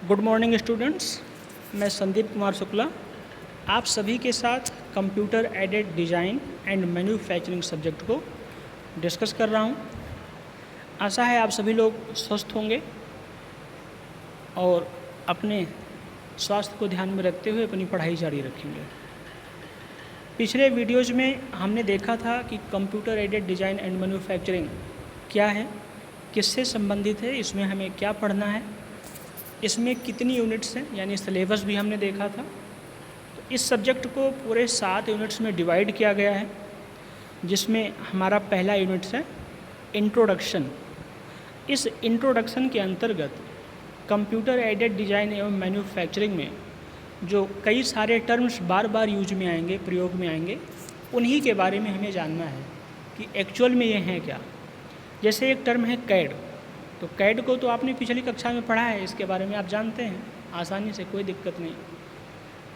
Good morning students, मैं संदीप कुमार शुक्ला आप सभी के साथ computer aided design and manufacturing subject को डिस्कस कर रहा हूं। आशा है आप सभी लोग स्वस्थ होंगे और अपने स्वास्थ्य को ध्यान में रखते हुए अपनी पढ़ाई जारी रखेंगे। पिछले वीडियोज़ में हमने देखा था कि computer aided design and manufacturing क्या है, किससे संबंधित है, इसमें हमें क्या पढ़ना है, इसमें कितनी यूनिट्स हैं, यानी सिलेबस भी हमने देखा था। तो इस सब्जेक्ट को पूरे 7 यूनिट्स में डिवाइड किया गया है, जिसमें हमारा पहला यूनिट्स है इंट्रोडक्शन। इस इंट्रोडक्शन के अंतर्गत कंप्यूटर एडेड डिज़ाइन एवं मैन्युफैक्चरिंग में जो कई सारे टर्म्स बार बार यूज में आएंगे, प्रयोग में आएंगे, उन्हीं के बारे में हमें जानना है कि एक्चुअल में ये हैं क्या। जैसे एक टर्म है कैड, तो कैड को तो आपने पिछली कक्षा में पढ़ा है, इसके बारे में आप जानते हैं आसानी से, कोई दिक्कत नहीं।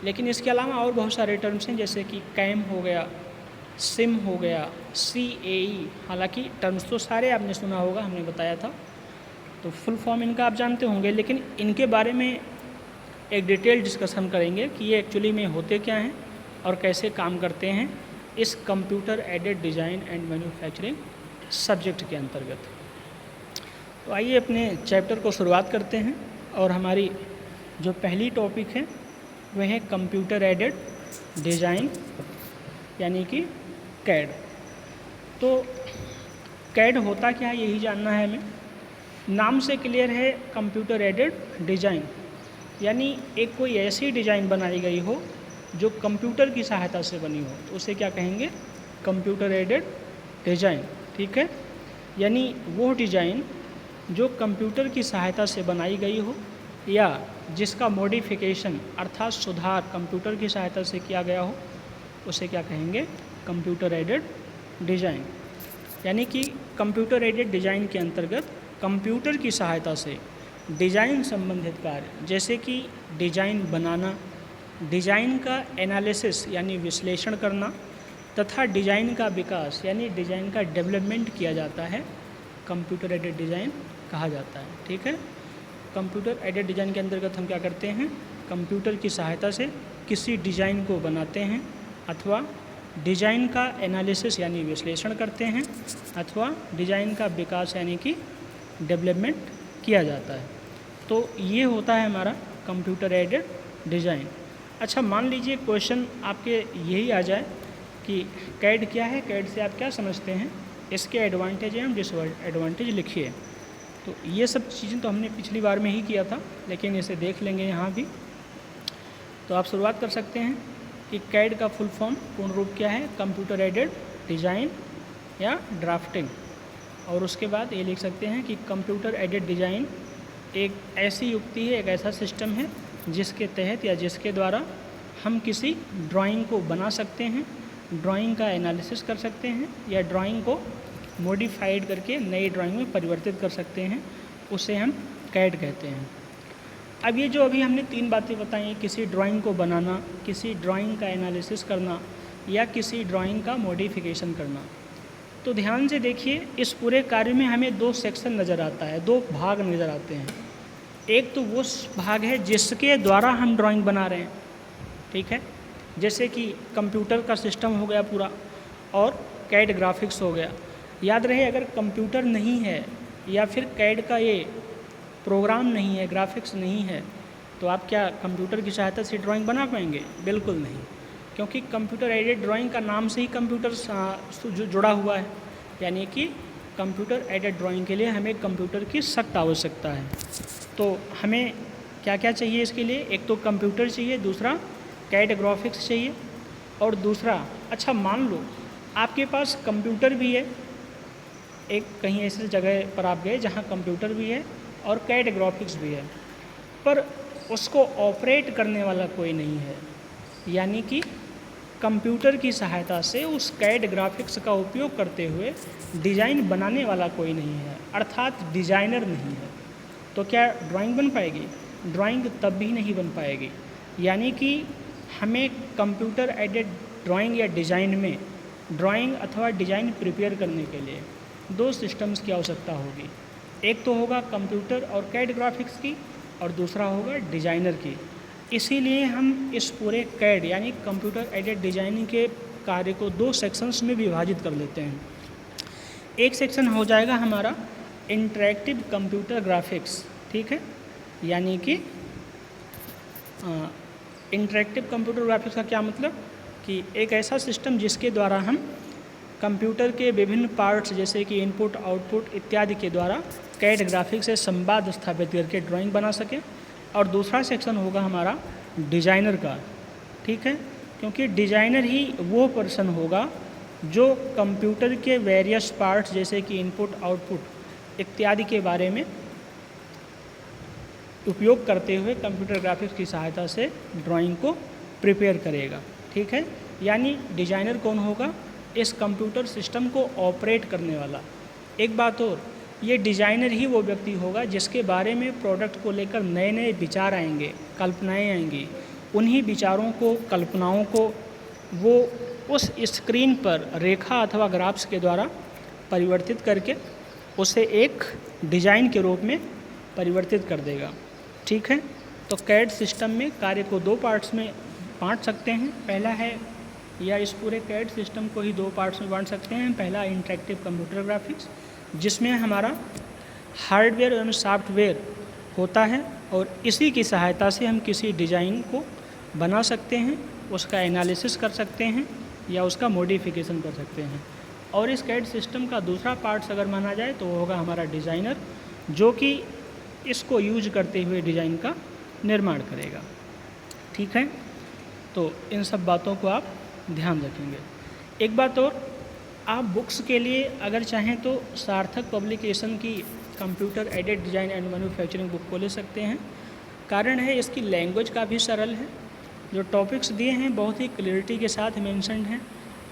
लेकिन इसके अलावा और बहुत सारे टर्म्स हैं, जैसे कि कैम हो गया, सिम हो गया, CAE। हालांकि टर्म्स तो सारे आपने सुना होगा, हमने बताया था, तो फुल फॉर्म इनका आप जानते होंगे, लेकिन इनके बारे में एक डिटेल डिस्कशन करेंगे कि ये एक्चुअली में होते क्या हैं और कैसे काम करते हैं इस computer aided design and manufacturing subject के अंतर्गत। तो आइए अपने चैप्टर को शुरुआत करते हैं और हमारी जो पहली टॉपिक है वह है कंप्यूटर एडेड डिज़ाइन यानी कि कैड। तो कैड होता क्या है यही जानना है हमें। नाम से क्लियर है, कंप्यूटर एडेड डिज़ाइन यानी एक कोई ऐसी डिज़ाइन बनाई गई हो जो कंप्यूटर की सहायता से बनी हो, तो उसे क्या कहेंगे, कंप्यूटर एडेड डिज़ाइन। ठीक है, यानी वो डिज़ाइन जो कंप्यूटर की सहायता से बनाई गई हो या जिसका मॉडिफिकेशन अर्थात सुधार कंप्यूटर की सहायता से किया गया हो, उसे क्या कहेंगे, कंप्यूटर एडेड डिज़ाइन। यानी कि कंप्यूटर एडेड डिज़ाइन के अंतर्गत कंप्यूटर की सहायता से डिज़ाइन संबंधित कार्य, जैसे कि डिज़ाइन बनाना, डिज़ाइन का एनालिसिस यानी विश्लेषण करना तथा डिज़ाइन का विकास यानी डिज़ाइन का डेवलपमेंट किया जाता है, कंप्यूटर एडेड डिज़ाइन कहा जाता है। ठीक है, कंप्यूटर एडेड डिज़ाइन के अंतर्गत हम क्या करते हैं, कंप्यूटर की सहायता से किसी डिज़ाइन को बनाते हैं अथवा डिज़ाइन का एनालिसिस यानी विश्लेषण करते हैं अथवा डिज़ाइन का विकास यानी कि डेवलपमेंट किया जाता है। तो ये होता है हमारा कंप्यूटर एडेड डिज़ाइन। अच्छा, मान लीजिए क्वेश्चन आपके यही आ जाए कि कैड क्या है, कैड से आप क्या समझते हैं, इसके एडवांटेज एवं डिसएडवांटेज लिखिए। तो ये सब चीज़ें तो हमने पिछली बार में ही किया था, लेकिन इसे देख लेंगे यहाँ भी। तो आप शुरुआत कर सकते हैं कि कैड का फुल फॉर्म पूर्ण रूप क्या है, कंप्यूटर एडेड डिज़ाइन या ड्राफ्टिंग। और उसके बाद ये लिख सकते हैं कि कंप्यूटर एडेड डिज़ाइन एक ऐसी युक्ति है, एक ऐसा सिस्टम है जिसके तहत या जिसके द्वारा हम किसी ड्राइंग को बना सकते हैं, ड्राइंग का एनालिसिस कर सकते हैं या ड्राइंग को मॉडिफाइड करके नई ड्राइंग में परिवर्तित कर सकते हैं, उसे हम कैड कहते हैं। अब ये जो अभी हमने 3 बातें बताई, किसी ड्राइंग को बनाना, किसी ड्राइंग का एनालिसिस करना या किसी ड्राइंग का मॉडिफिकेशन करना, तो ध्यान से देखिए, इस पूरे कार्य में हमें 2 सेक्शन नज़र आता है, 2 भाग नज़र आते हैं। एक तो वो भाग है जिसके द्वारा हम ड्राइंग बना रहे हैं, ठीक है, जैसे कि कंप्यूटर का सिस्टम हो गया पूरा और कैड ग्राफिक्स हो गया। याद रहे, अगर कंप्यूटर नहीं है या फिर कैड का ये प्रोग्राम नहीं है, ग्राफिक्स नहीं है, तो आप क्या कंप्यूटर की सहायता से ड्राइंग बना पाएंगे? बिल्कुल नहीं, क्योंकि कंप्यूटर एडेड ड्राइंग का नाम से ही कंप्यूटर जुड़ा हुआ है। यानी कि कंप्यूटर एडेड ड्राइंग के लिए हमें कंप्यूटर की सख्त आवश्यकता है। तो हमें क्या क्या चाहिए इसके लिए, एक तो कंप्यूटर चाहिए, दूसरा कैड ग्राफिक्स चाहिए और दूसरा, अच्छा मान लो आपके पास कंप्यूटर भी है, एक कहीं ऐसी जगह पर आप गए जहाँ कंप्यूटर भी है और कैड ग्राफिक्स भी है, पर उसको ऑपरेट करने वाला कोई नहीं है। यानी कि कंप्यूटर की सहायता से उस कैड ग्राफिक्स का उपयोग करते हुए डिज़ाइन बनाने वाला कोई नहीं है, अर्थात डिज़ाइनर नहीं है, तो क्या ड्राइंग बन पाएगी? ड्राइंग तब भी नहीं बन पाएगी। यानी कि हमें कंप्यूटर एडेड ड्राइंग या डिज़ाइन में ड्राइंग अथवा डिज़ाइन प्रिपेयर करने के लिए 2 सिस्टम्स की आवश्यकता होगी। एक तो होगा कंप्यूटर और कैड ग्राफिक्स की, और दूसरा होगा डिजाइनर की। इसीलिए हम इस पूरे कैड यानी कंप्यूटर एडेड डिजाइनिंग के कार्य को 2 सेक्शंस में विभाजित कर लेते हैं। एक सेक्शन हो जाएगा हमारा इंटरैक्टिव कंप्यूटर ग्राफिक्स, ठीक है, यानी कि इंटरैक्टिव कंप्यूटर ग्राफिक्स का क्या मतलब कि एक ऐसा सिस्टम जिसके द्वारा हम कंप्यूटर के विभिन्न पार्ट्स जैसे कि इनपुट, आउटपुट इत्यादि के द्वारा कैड ग्राफिक्स से संवाद स्थापित करके ड्राइंग बना सकें। और दूसरा सेक्शन होगा हमारा डिजाइनर का, ठीक है, क्योंकि डिजाइनर ही वो पर्सन होगा जो कंप्यूटर के वेरियस पार्ट्स जैसे कि इनपुट, आउटपुट इत्यादि के बारे में उपयोग करते हुए कंप्यूटर ग्राफिक्स की सहायता से ड्राइंग को प्रिपेयर करेगा, ठीक है। यानी डिजाइनर कौन होगा? इस कंप्यूटर सिस्टम को ऑपरेट करने वाला। एक बात और, ये डिजाइनर ही वो व्यक्ति होगा जिसके बारे में प्रोडक्ट को लेकर नए नए विचार आएंगे, कल्पनाएं आएंगी। उन्हीं विचारों को, कल्पनाओं को वो उस स्क्रीन पर रेखा अथवा ग्राफ्स के द्वारा परिवर्तित करके उसे एक डिजाइन के रूप में परिवर्तित कर देगा, ठीक है। तो कैड सिस्टम में कार्य को 2 पार्ट्स में बांट सकते हैं। पहला है, या इस पूरे कैड सिस्टम को ही 2 पार्ट्स में बांट सकते हैं। पहला इंटरैक्टिव कंप्यूटर ग्राफिक्स, जिसमें हमारा हार्डवेयर एवं सॉफ्टवेयर होता है और इसी की सहायता से हम किसी डिज़ाइन को बना सकते हैं, उसका एनालिसिस कर सकते हैं या उसका मॉडिफिकेशन कर सकते हैं। और इस कैड सिस्टम का दूसरा पार्ट्स अगर माना जाए तो वो होगा हमारा डिज़ाइनर, जो कि इसको यूज करते हुए डिज़ाइन का निर्माण करेगा, ठीक है। तो इन सब बातों को आप ध्यान रखेंगे। एक बात और, आप बुक्स के लिए अगर चाहें तो सार्थक पब्लिकेशन की computer aided design and manufacturing book को ले सकते हैं। कारण है इसकी लैंग्वेज काफ़ी सरल है, जो टॉपिक्स दिए हैं बहुत ही क्लियरिटी के साथ मेंशन्ड हैं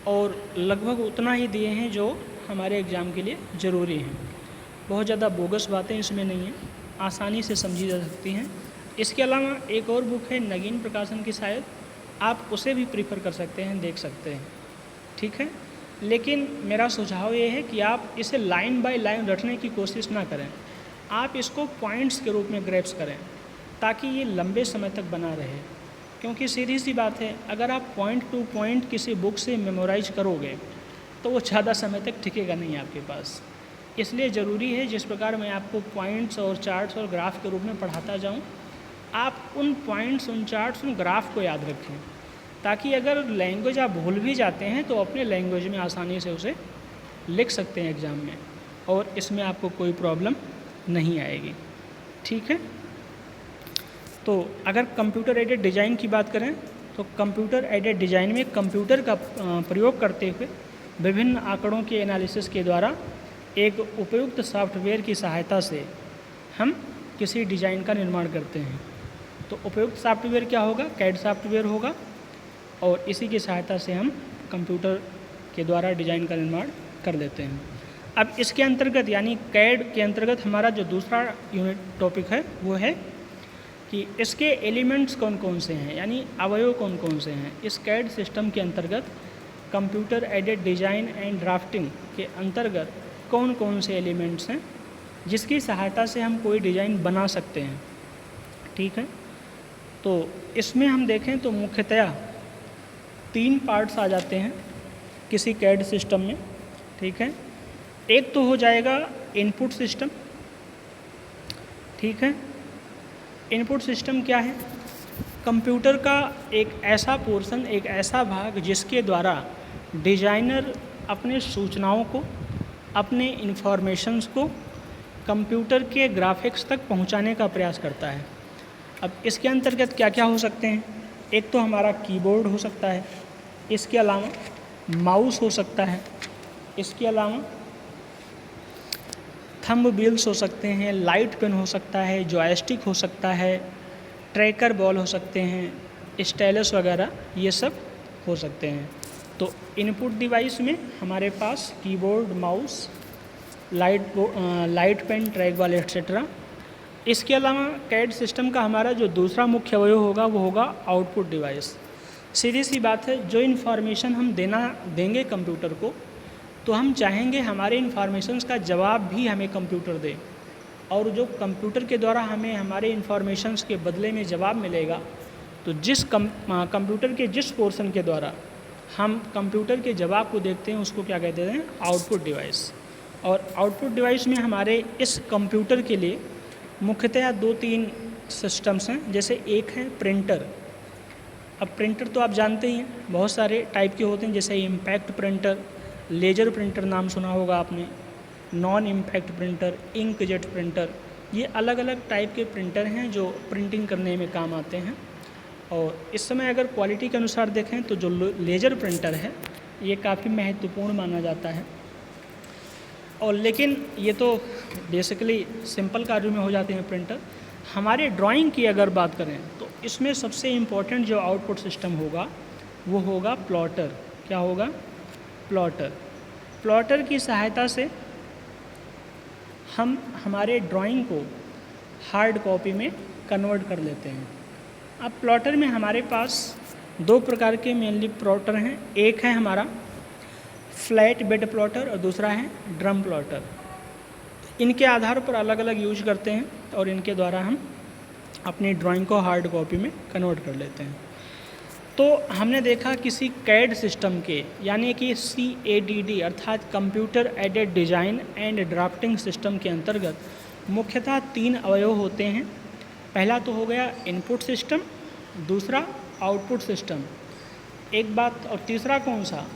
और लगभग उतना ही दिए हैं जो हमारे एग्ज़ाम के लिए ज़रूरी हैं। बहुत ज़्यादा बोगस बातें इसमें नहीं हैं, आसानी से समझी जा सकती हैं। इसके अलावा एक और बुक है नगीन प्रकाशन की, शायद आप उसे भी प्रीफर कर सकते हैं, देख सकते हैं, ठीक है। लेकिन मेरा सुझाव ये है कि आप इसे लाइन बाय लाइन रटने की कोशिश ना करें, आप इसको पॉइंट्स के रूप में ग्रैप्स करें ताकि ये लंबे समय तक बना रहे। क्योंकि सीधी सी बात है, अगर आप पॉइंट टू पॉइंट किसी बुक से मेमोराइज करोगे तो वो ज़्यादा समय तक टिकेगा नहीं आपके पास। इसलिए ज़रूरी है जिस प्रकार मैं आपको पॉइंट्स और चार्ट्स और ग्राफ के रूप में पढ़ाता जाऊँ, आप उन पॉइंट्स, उन चार्ट्स, उन ग्राफ को याद रखें ताकि अगर लैंग्वेज आप भूल भी जाते हैं तो अपने लैंग्वेज में आसानी से उसे लिख सकते हैं एग्ज़ाम में और इसमें आपको कोई प्रॉब्लम नहीं आएगी, ठीक है। तो अगर कंप्यूटर एडेड डिज़ाइन की बात करें तो कंप्यूटर एडेड डिज़ाइन में कंप्यूटर का प्रयोग करते हुए विभिन्न आंकड़ों के एनालिसिस के द्वारा एक उपयुक्त सॉफ्टवेयर की सहायता से हम किसी डिज़ाइन का निर्माण करते हैं। तो उपयुक्त सॉफ्टवेयर क्या होगा? कैड सॉफ्टवेयर होगा और इसी की सहायता से हम कंप्यूटर के द्वारा डिज़ाइन का निर्माण कर देते हैं। अब इसके अंतर्गत यानी कैड के अंतर्गत हमारा जो दूसरा यूनिट टॉपिक है वो है कि इसके एलिमेंट्स कौन कौन से हैं, यानी अवयव कौन कौन से हैं। इस कैड सिस्टम के अंतर्गत computer aided design and drafting के अंतर्गत कौन कौन से एलिमेंट्स हैं जिसकी सहायता से हम कोई डिज़ाइन बना सकते हैं, ठीक है। तो इसमें हम देखें तो मुख्यतया 3 पार्ट्स आ जाते हैं किसी कैड सिस्टम में, ठीक है। एक तो हो जाएगा इनपुट सिस्टम, ठीक है। इनपुट सिस्टम क्या है? कंप्यूटर का एक ऐसा पोर्शन, एक ऐसा भाग जिसके द्वारा डिज़ाइनर अपने सूचनाओं को, अपने इंफॉर्मेशंस को कंप्यूटर के ग्राफिक्स तक पहुंचाने का प्रयास करता है। अब इसके अंतर्गत क्या क्या हो सकते हैं? एक तो हमारा कीबोर्ड हो सकता है, इसके अलावा माउस हो सकता है, इसके अलावा थंब व्हील्स हो सकते हैं, लाइट पेन हो सकता है, जॉयस्टिक हो सकता है, ट्रैकर बॉल हो सकते हैं, स्टाइलस वगैरह ये सब हो सकते हैं। तो इनपुट डिवाइस में हमारे पास keyboard, mouse, light pen, track ball etcetera. इसके अलावा कैड सिस्टम का हमारा जो दूसरा मुख्य अवयव होगा वो होगा आउटपुट डिवाइस। सीधी सी बात है, जो इन्फॉर्मेशन हम देंगे कंप्यूटर को, तो हम चाहेंगे हमारे इन्फॉर्मेशंस का जवाब भी हमें कंप्यूटर दे। और जो कंप्यूटर के द्वारा हमें हमारे इन्फॉर्मेशंस के बदले में जवाब मिलेगा, तो जिस कंप्यूटर के जिस पोर्शन के द्वारा हम कंप्यूटर के जवाब को देखते हैं उसको क्या कहते हैं, आउटपुट डिवाइस। और आउटपुट डिवाइस में हमारे इस कंप्यूटर के लिए मुख्यतः 2-3 सिस्टम्स हैं। जैसे एक है प्रिंटर। अब प्रिंटर तो आप जानते ही हैं, बहुत सारे टाइप के होते हैं, जैसे इम्पैक्ट प्रिंटर, लेजर प्रिंटर नाम सुना होगा आपने, non impact printer, inkjet printer. ये अलग अलग टाइप के प्रिंटर हैं जो प्रिंटिंग करने में काम आते हैं। और इस समय अगर क्वालिटी के अनुसार देखें तो जो लेजर प्रिंटर है ये काफ़ी महत्वपूर्ण माना जाता है। और लेकिन ये तो बेसिकली सिंपल कार्यों में हो जाते हैं प्रिंटर। हमारे ड्राइंग की अगर बात करें तो इसमें सबसे इम्पोर्टेंट जो आउटपुट सिस्टम होगा वो होगा प्लॉटर। क्या होगा? प्लॉटर। प्लॉटर की सहायता से हम हमारे ड्राइंग को हार्ड कॉपी में कन्वर्ट कर लेते हैं। अब प्लॉटर में हमारे पास 2 प्रकार के मेनली प्लॉटर हैं। एक है हमारा फ्लैट बेड प्लॉटर और दूसरा है ड्रम प्लॉटर। इनके आधार पर अलग अलग यूज करते हैं और इनके द्वारा हम अपनी ड्राइंग को हार्ड कॉपी में कन्वर्ट कर लेते हैं। तो हमने देखा किसी कैड सिस्टम के यानी कि CADD अर्थात computer aided design and drafting system के अंतर्गत मुख्यतः 3 अवयव होते हैं। पहला तो हो गया इनपुट सिस्टम, दूसरा आउटपुट सिस्टम, एक बात, और तीसरा कौन सा?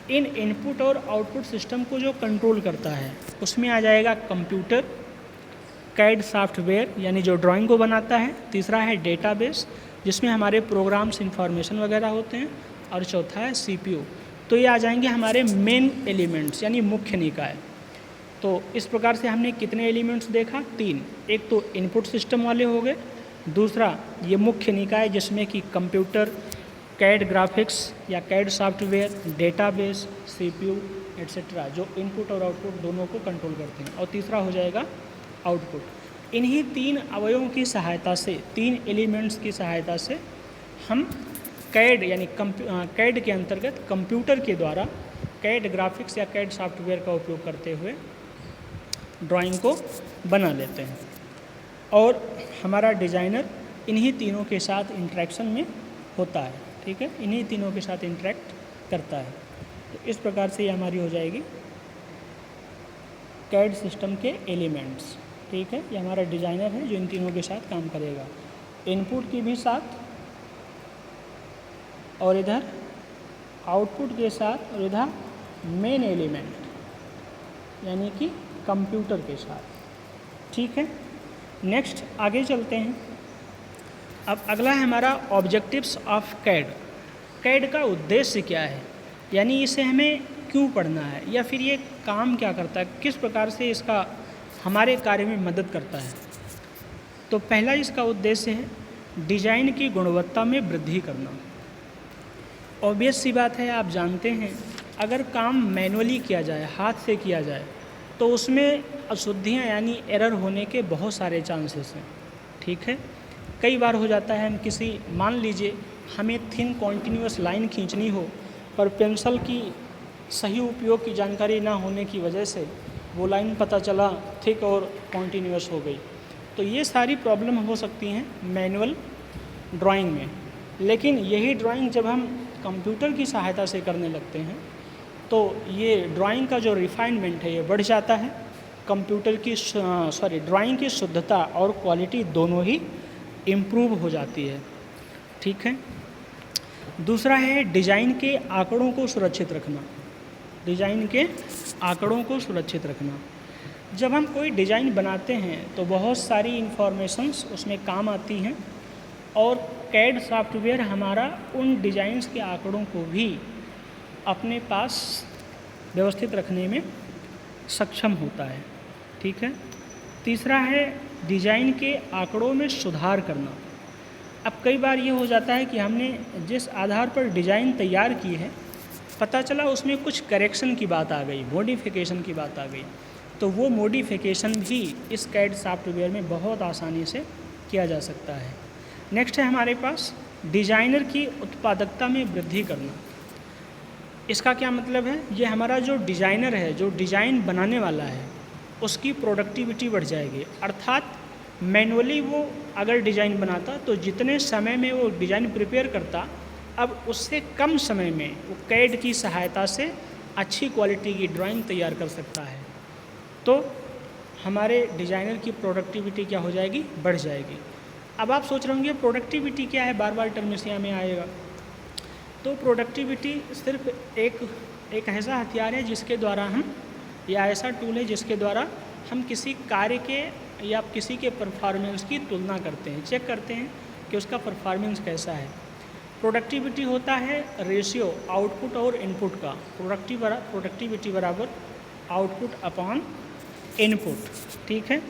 इन इनपुट और आउटपुट सिस्टम को जो कंट्रोल करता है उसमें आ जाएगा कंप्यूटर, कैड सॉफ्टवेयर यानी जो ड्राइंग को बनाता है, तीसरा है डेटाबेस जिसमें हमारे प्रोग्राम्स इंफॉर्मेशन वगैरह होते हैं, और चौथा है CPU। तो ये आ जाएंगे हमारे मेन एलिमेंट्स यानी मुख्य निकाय। तो इस प्रकार से हमने कितने एलिमेंट्स देखा? 3। एक तो इनपुट सिस्टम वाले हो गए, दूसरा ये मुख्य निकाय जिसमें कि कंप्यूटर, कैड ग्राफिक्स या CAD software, database, CPU etcetera जो इनपुट और आउटपुट दोनों को कंट्रोल करते हैं, और तीसरा हो जाएगा आउटपुट। इन्हीं 3 अवयवों की सहायता से, 3 एलिमेंट्स की सहायता से हम कैड यानी कैड के अंतर्गत कंप्यूटर के द्वारा कैड ग्राफिक्स या कैड सॉफ्टवेयर का उपयोग करते हुए ड्राइंग को बना लेते हैं। और हमारा डिज़ाइनर इन्हीं तीनों के साथ इंटरेक्शन में होता है। ठीक है, इन्हीं तीनों के साथ इंटरेक्ट करता है। तो इस प्रकार से ये हमारी हो जाएगी कैड सिस्टम के एलिमेंट्स। ठीक है, ये हमारा डिज़ाइनर है जो इन तीनों के साथ काम करेगा, इनपुट की भी साथ और इधर आउटपुट के साथ, और इधर मेन एलिमेंट यानी कि कंप्यूटर के साथ। ठीक है, नेक्स्ट आगे चलते हैं। अब अगला है हमारा ऑब्जेक्टिव्स ऑफ कैड। कैड का उद्देश्य क्या है, यानी इसे हमें क्यों पढ़ना है या फिर ये काम क्या करता है, किस प्रकार से इसका हमारे कार्य में मदद करता है। तो पहला इसका उद्देश्य है डिज़ाइन की गुणवत्ता में वृद्धि करना। ऑब्वियस सी बात है, आप जानते हैं अगर काम मैनुअली किया जाए, हाथ से किया जाए, तो उसमें अशुद्धियाँ यानी एरर होने के बहुत सारे चांसेस हैं। ठीक है, कई बार हो जाता है हम किसी, मान लीजिए हमें थिन कॉन्टीन्यूअस लाइन खींचनी हो पर पेंसिल की सही उपयोग की जानकारी ना होने की वजह से वो लाइन पता चला थिक और कॉन्टीन्यूअस हो गई। तो ये सारी प्रॉब्लम हो सकती हैं मैनुअल ड्राइंग में। लेकिन यही ड्राइंग जब हम कंप्यूटर की सहायता से करने लगते हैं तो ये ड्राइंग का जो रिफाइनमेंट है ये बढ़ जाता है। कंप्यूटर की ड्राइंग की शुद्धता और क्वालिटी दोनों ही इम्प्रूव हो जाती है। ठीक है, दूसरा है डिज़ाइन के आंकड़ों को सुरक्षित रखना। डिज़ाइन के आंकड़ों को सुरक्षित रखना, जब हम कोई डिज़ाइन बनाते हैं तो बहुत सारी इंफॉर्मेशंस उसमें काम आती हैं और कैड सॉफ्टवेयर हमारा उन डिज़ाइंस के आंकड़ों को भी अपने पास व्यवस्थित रखने में सक्षम होता है। ठीक है, तीसरा है डिज़ाइन के आंकड़ों में सुधार करना। अब कई बार ये हो जाता है कि हमने जिस आधार पर डिज़ाइन तैयार की है पता चला उसमें कुछ करेक्शन की बात आ गई, मॉडिफिकेशन की बात आ गई, तो वो मॉडिफिकेशन भी इस कैड सॉफ्टवेयर में बहुत आसानी से किया जा सकता है। नेक्स्ट है हमारे पास डिज़ाइनर की उत्पादकता में वृद्धि करना। इसका क्या मतलब है, ये हमारा जो डिज़ाइनर है, जो डिज़ाइन बनाने वाला है, उसकी प्रोडक्टिविटी बढ़ जाएगी। अर्थात मैनुअली वो अगर डिज़ाइन बनाता तो जितने समय में वो डिज़ाइन प्रिपेयर करता, अब उससे कम समय में वो कैड की सहायता से अच्छी क्वालिटी की ड्राइंग तैयार कर सकता है। तो हमारे डिज़ाइनर की प्रोडक्टिविटी क्या हो जाएगी, बढ़ जाएगी। अब आप सोच रहे होंगे प्रोडक्टिविटी क्या है, बार बार टर्मिसिया में आएगा। तो प्रोडक्टिविटी सिर्फ एक ऐसा हथियार है जिसके द्वारा हम, या ऐसा टूल है जिसके द्वारा हम किसी कार्य के या किसी के परफॉर्मेंस की तुलना करते हैं, चेक करते हैं कि उसका परफॉर्मेंस कैसा है। प्रोडक्टिविटी होता है रेशियो आउटपुट और इनपुट का। प्रोडक्टिविटी बराबर आउटपुट अपॉन इनपुट, ठीक है।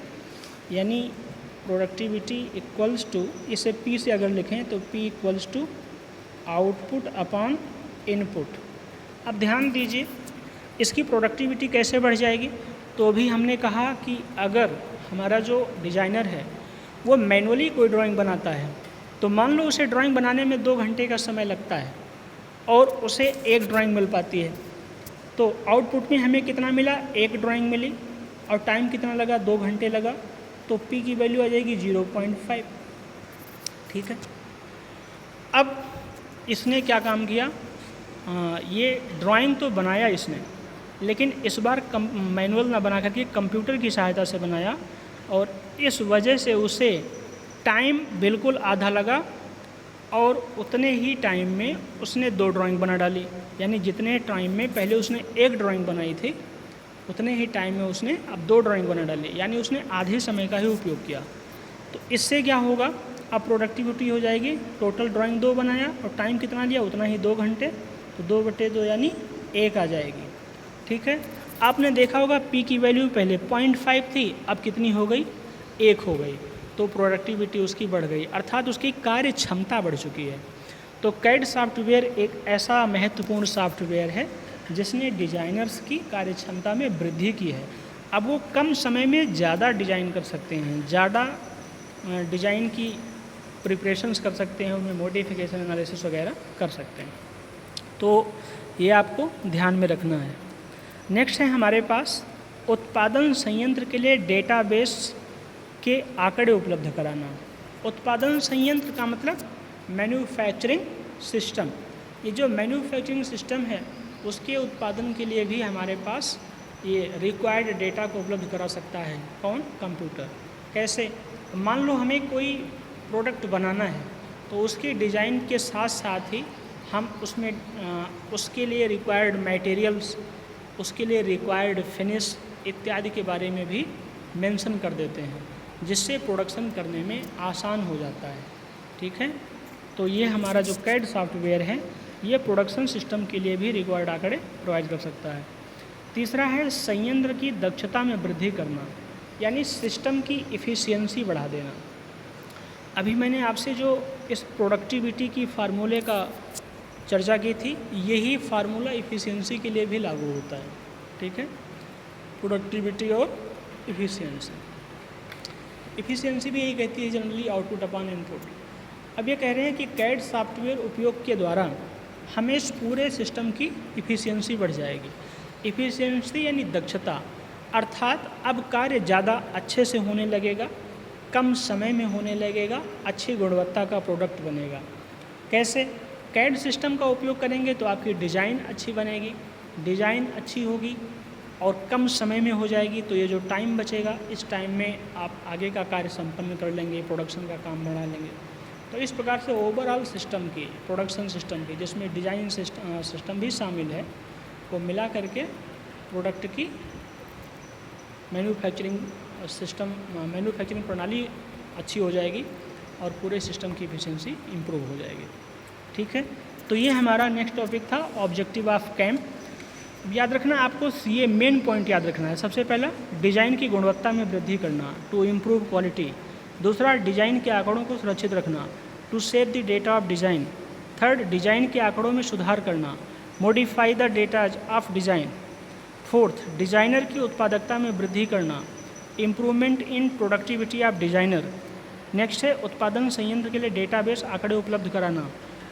यानी प्रोडक्टिविटी इक्वल्स टू, इसे P से अगर लिखें तो P equals to output upon input. अब ध्यान दीजिए इसकी प्रोडक्टिविटी कैसे बढ़ जाएगी। तो अभी हमने कहा कि अगर हमारा जो डिज़ाइनर है वो मैनुअली कोई ड्राइंग बनाता है, तो मान लो उसे ड्राइंग बनाने में 2 घंटे का समय लगता है और उसे एक ड्राइंग मिल पाती है, तो आउटपुट में हमें कितना मिला, एक ड्राइंग मिली, और टाइम कितना लगा, 2 घंटे लगा। तो P की वैल्यू आ जाएगी 0.5, ठीक है। अब इसने क्या काम किया, ये ड्राइंग तो बनाया इसने, लेकिन इस बार मैनुअल ना बना करके कंप्यूटर की सहायता से बनाया, और इस वजह से उसे टाइम बिल्कुल आधा लगा और उतने ही टाइम में उसने 2 ड्राइंग बना डाली। यानी जितने टाइम में पहले उसने एक ड्राइंग बनाई थी, उतने ही टाइम में उसने अब 2 ड्राइंग बना डाली, यानी उसने आधे समय का ही उपयोग किया। तो इससे क्या होगा, अब प्रोडक्टिविटी हो जाएगी, टोटल ड्राइंग 2 बनाया और टाइम कितना लिया, उतना ही 2 घंटे, तो 2/2 यानी 1 आ जाएगी, ठीक है। आपने देखा होगा P की वैल्यू पहले 0.5 थी, अब कितनी हो गई, 1 हो गई। तो प्रोडक्टिविटी उसकी बढ़ गई, अर्थात उसकी कार्य क्षमता बढ़ चुकी है। तो कैड सॉफ्टवेयर एक ऐसा महत्वपूर्ण सॉफ्टवेयर है जिसने डिज़ाइनर्स की कार्य क्षमता में वृद्धि की है। अब वो कम समय में ज़्यादा डिज़ाइन कर सकते हैं, ज़्यादा डिज़ाइन की प्रिपरेशंस कर सकते हैं, उनमें मॉडिफिकेशन एनालिसिस वगैरह कर सकते हैं। तो ये आपको ध्यान में रखना है। नेक्स्ट है हमारे पास उत्पादन संयंत्र के लिए डेटाबेस के आंकड़े उपलब्ध कराना। उत्पादन संयंत्र का मतलब मैन्युफैक्चरिंग सिस्टम। ये जो मैन्युफैक्चरिंग सिस्टम है उसके उत्पादन के लिए भी हमारे पास ये रिक्वायर्ड डेटा को उपलब्ध करा सकता है। कौन, कंप्यूटर। कैसे, मान लो हमें कोई प्रोडक्ट बनाना है, तो उसके डिज़ाइन के साथ साथ ही हम उसमें उसके लिए रिक्वायर्ड मटेरियल्स, उसके लिए रिक्वायर्ड फिनिश इत्यादि के बारे में भी मेंशन कर देते हैं, जिससे प्रोडक्शन करने में आसान हो जाता है, ठीक है। तो ये हमारा जो कैड सॉफ्टवेयर है ये प्रोडक्शन सिस्टम के लिए भी रिक्वायर्ड आंकड़े प्रोवाइड कर सकता है। तीसरा है संयंत्र की दक्षता में वृद्धि करना, यानी सिस्टम की इफ़िशियंसी बढ़ा देना। अभी मैंने आपसे जो इस प्रोडक्टिविटी की फार्मूले का चर्चा की थी, यही फार्मूला इफ़िशियंसी के लिए भी लागू होता है, ठीक है। प्रोडक्टिविटी और इफ़िशियंसी, इफ़िशियंसी भी यही कहती है जनरली आउटपुट अपॉन इनपुट। अब ये कह रहे हैं कि कैड सॉफ्टवेयर उपयोग के द्वारा हमें इस पूरे सिस्टम की इफ़िशियंसी बढ़ जाएगी। इफ़िशियंसी यानी दक्षता, अर्थात अब कार्य ज़्यादा अच्छे से होने लगेगा, कम समय में होने लगेगा, अच्छी गुणवत्ता का प्रोडक्ट बनेगा। कैसे, कैड सिस्टम का उपयोग करेंगे तो आपकी डिज़ाइन अच्छी बनेगी, डिज़ाइन अच्छी होगी और कम समय में हो जाएगी, तो ये जो टाइम बचेगा इस टाइम में आप आगे का कार्य संपन्न कर लेंगे, प्रोडक्शन का काम बढ़ा लेंगे। तो इस प्रकार से ओवरऑल सिस्टम की, प्रोडक्शन सिस्टम की, जिसमें डिज़ाइन सिस्टम भी शामिल है, को मिला करके प्रोडक्ट की मैन्युफैक्चरिंग मैन्युफैक्चरिंग प्रणाली अच्छी हो जाएगी और पूरे सिस्टम की एफिशिएंसी इम्प्रूव हो जाएगी, ठीक है। तो ये हमारा नेक्स्ट टॉपिक था ऑब्जेक्टिव ऑफ कैम। याद रखना, आपको ये मेन पॉइंट याद रखना है। सबसे पहला, डिज़ाइन की गुणवत्ता में वृद्धि करना, टू इम्प्रूव क्वालिटी। दूसरा, डिज़ाइन के आंकड़ों को सुरक्षित रखना, to save the data of design. Third, design के आंकड़ों में सुधार करना, modify the data of design. Fourth, designer की उत्पादकता में वृद्धि करना, improvement in productivity of designer. Next है उत्पादन संयंत्र के लिए डेटाबेस आंकड़े उपलब्ध कराना,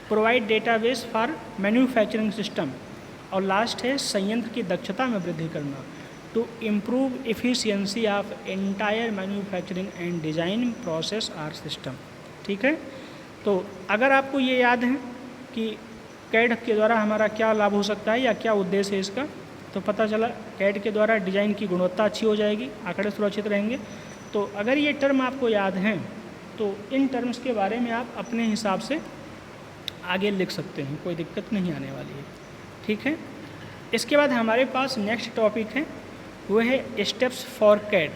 provide database for manufacturing system. और लास्ट है संयंत्र की दक्षता में वृद्धि करना, to improve efficiency of entire manufacturing and design process or system. ठीक है, तो अगर आपको ये याद है कि कैड के द्वारा हमारा क्या लाभ हो सकता है या क्या उद्देश्य है इसका, तो पता चला कैड के द्वारा डिज़ाइन की गुणवत्ता अच्छी हो जाएगी, आंकड़े सुरक्षित रहेंगे। तो अगर ये टर्म आपको याद हैं तो इन टर्म्स के बारे में आप अपने हिसाब से आगे लिख सकते हैं, कोई दिक्कत नहीं आने वाली है। ठीक है, इसके बाद हमारे पास नेक्स्ट टॉपिक है, वो है स्टेप्स फॉर कैड।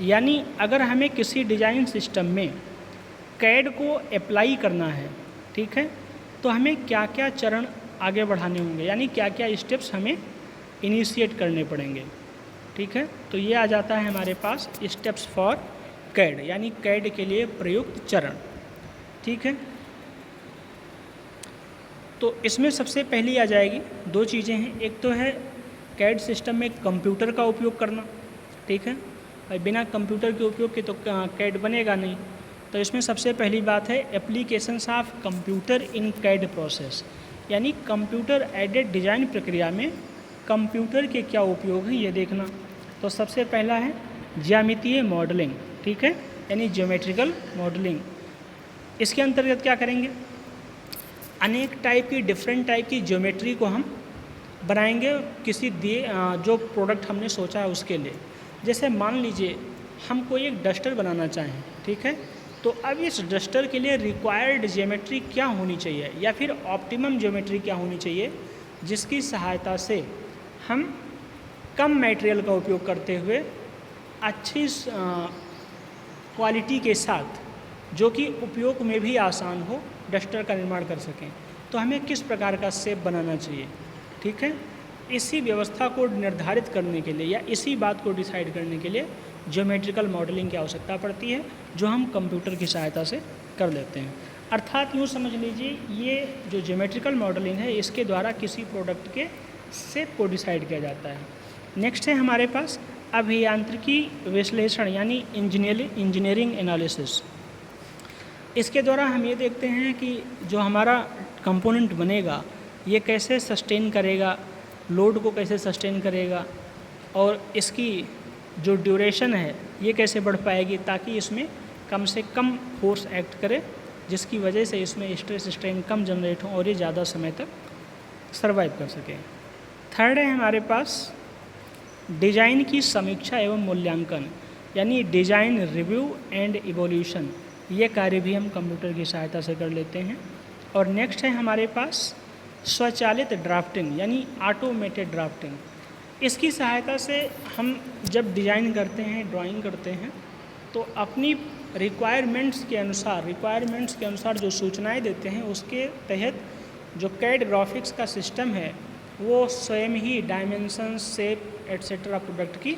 यानी अगर हमें किसी डिज़ाइन सिस्टम में कैड को अप्लाई करना है, ठीक है, तो हमें क्या क्या चरण आगे बढ़ाने होंगे, यानी क्या क्या स्टेप्स हमें इनिशिएट करने पड़ेंगे। ठीक है, तो ये आ जाता है हमारे पास स्टेप्स फॉर कैड, यानी कैड के लिए प्रयुक्त चरण। ठीक है, तो इसमें सबसे पहली आ जाएगी दो चीज़ें हैं, एक तो है कैड सिस्टम में कंप्यूटर का उपयोग करना। ठीक है भाई, बिना कंप्यूटर के उपयोग के तो कैड बनेगा नहीं। तो इसमें सबसे पहली बात है applications of computer in CAD process, यानी कंप्यूटर एडेड डिज़ाइन प्रक्रिया में कंप्यूटर के क्या उपयोग हैं ये देखना। तो सबसे पहला है ज्यामितीय मॉडलिंग। ठीक है, यानी ज्योमेट्रिकल मॉडलिंग। इसके अंतर्गत क्या करेंगे, अनेक टाइप की डिफरेंट टाइप की ज्योमेट्री को हम बनाएंगे किसी दिए जो प्रोडक्ट हमने सोचा है उसके लिए। जैसे मान लीजिए हम कोई एक डस्टर बनाना चाहें, ठीक है, तो अब इस डस्टर के लिए रिक्वायर्ड ज्योमेट्री क्या होनी चाहिए या फिर ऑप्टिमम ज्योमेट्री क्या होनी चाहिए, जिसकी सहायता से हम कम मटेरियल का उपयोग करते हुए अच्छी क्वालिटी के साथ, जो कि उपयोग में भी आसान हो, डस्टर का निर्माण कर सकें। तो हमें किस प्रकार का शेप बनाना चाहिए। ठीक है, इसी व्यवस्था को निर्धारित करने के लिए या इसी बात को डिसाइड करने के लिए ज्योमेट्रिकल मॉडलिंग की आवश्यकता पड़ती है, जो हम कंप्यूटर की सहायता से कर लेते हैं। अर्थात यूँ समझ लीजिए ये जो ज्योमेट्रिकल मॉडलिंग है इसके द्वारा किसी प्रोडक्ट के शेप को डिसाइड किया जाता है। नेक्स्ट है हमारे पास अभियांत्रिकी विश्लेषण, यानी इंजीनियरिंग एनालिसिस। इसके द्वारा हम ये देखते हैं कि जो हमारा कंपोनेंट बनेगा ये कैसे सस्टेन करेगा, लोड को कैसे सस्टेन करेगा, और इसकी जो ड्यूरेशन है ये कैसे बढ़ पाएगी, ताकि इसमें कम से कम फोर्स एक्ट करे, जिसकी वजह से इसमें स्ट्रेस स्ट्रेन कम जनरेट हो और ये ज़्यादा समय तक सर्वाइव कर सके। थर्ड है हमारे पास डिज़ाइन की समीक्षा एवं मूल्यांकन, यानी डिज़ाइन रिव्यू एंड इवोल्यूशन। ये कार्य भी हम कंप्यूटर की सहायता से कर लेते हैं। और नेक्स्ट है हमारे पास स्वचालित ड्राफ्टिंग, यानी ऑटोमेटेड ड्राफ्टिंग। इसकी सहायता से हम जब डिज़ाइन करते हैं, ड्राइंग करते हैं, तो अपनी रिक्वायरमेंट्स के अनुसार जो सूचनाएं देते हैं उसके तहत जो कैड ग्राफिक्स का सिस्टम है वो स्वयं ही डायमेंशन, शेप एट्सेट्रा प्रोडक्ट की